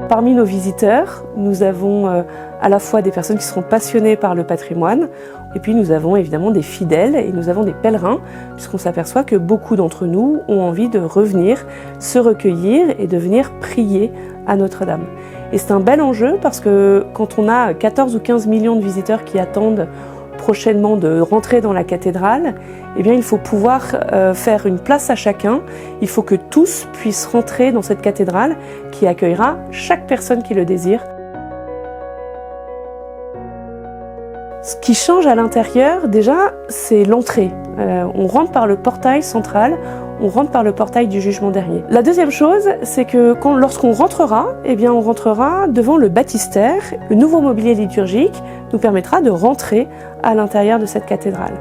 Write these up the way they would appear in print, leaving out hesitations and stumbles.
Parmi nos visiteurs, nous avons à la fois des personnes qui seront passionnées par le patrimoine, et puis nous avons évidemment des fidèles et nous avons des pèlerins, puisqu'on s'aperçoit que beaucoup d'entre nous ont envie de revenir, se recueillir et de venir prier à Notre-Dame. Et c'est un bel enjeu parce que quand on a 14 ou 15 millions de visiteurs qui attendent prochainement de rentrer dans la cathédrale, eh bien il faut pouvoir faire une place à chacun. Il faut que tous puissent rentrer dans cette cathédrale qui accueillera chaque personne qui le désire. Ce qui change à l'intérieur, déjà, c'est l'entrée. On rentre par le portail central, on rentre par le portail du jugement dernier. La deuxième chose, c'est que lorsqu'on rentrera, eh bien on rentrera devant le baptistère. Le nouveau mobilier liturgique nous permettra de rentrer à l'intérieur de cette cathédrale.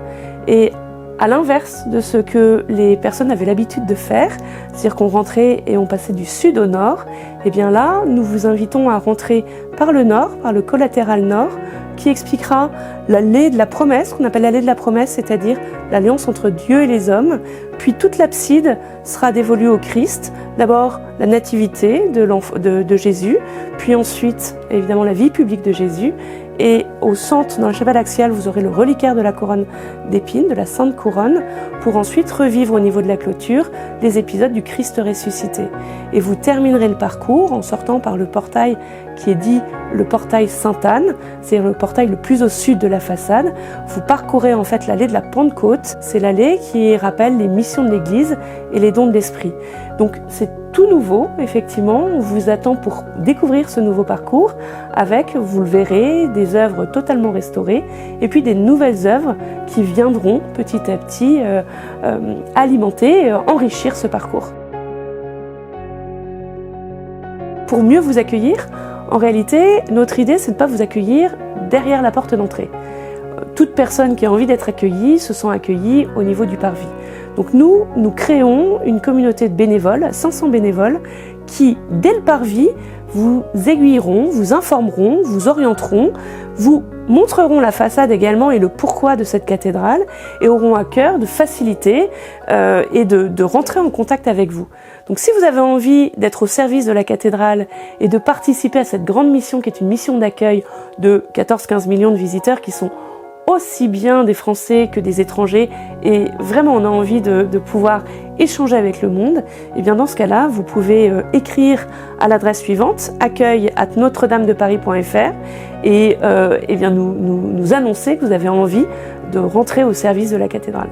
Et à l'inverse de ce que les personnes avaient l'habitude de faire, c'est-à-dire qu'on rentrait et on passait du sud au nord, eh bien là, nous vous invitons à rentrer par le nord, par le collatéral nord, qui expliquera l'allée de la promesse, qu'on appelle l'allée de la promesse, c'est-à-dire l'alliance entre Dieu et les hommes. Puis toute l'abside sera dévolue au Christ. D'abord la nativité de Jésus, puis ensuite évidemment la vie publique de Jésus. Et au centre, dans la chapelle axiale, vous aurez le reliquaire de la couronne d'épines, de la Sainte Couronne, pour ensuite revivre au niveau de la clôture les épisodes du Christ ressuscité. Et vous terminerez le parcours en sortant par le portail qui est dit le portail Sainte-Anne, c'est-à-dire le portail le plus au sud de la façade. Vous parcourez en fait l'allée de la Pentecôte, c'est l'allée qui rappelle les missions de l'Église et les dons de l'Esprit. Donc c'est tout nouveau, effectivement, on vous attend pour découvrir ce nouveau parcours avec, vous le verrez, des œuvres totalement restaurées et puis des nouvelles œuvres qui viendront petit à petit alimenter, enrichir ce parcours. Pour mieux vous accueillir, en réalité, notre idée, c'est de ne pas vous accueillir derrière la porte d'entrée. Toute personne qui a envie d'être accueillie se sent accueillie au niveau du parvis. Donc nous créons une communauté de bénévoles, 500 bénévoles, qui, dès le parvis, vous aiguilleront, vous informeront, vous orienteront, vous montreront la façade également et le pourquoi de cette cathédrale et auront à cœur de faciliter et de rentrer en contact avec vous. Donc si vous avez envie d'être au service de la cathédrale et de participer à cette grande mission qui est une mission d'accueil de 14-15 millions de visiteurs qui sont aussi bien des Français que des étrangers et vraiment on a envie de pouvoir échanger avec le monde, et bien dans ce cas-là, vous pouvez écrire à l'adresse suivante accueil@notre-dame-de-paris.fr et bien nous annoncer que vous avez envie de rentrer au service de la cathédrale.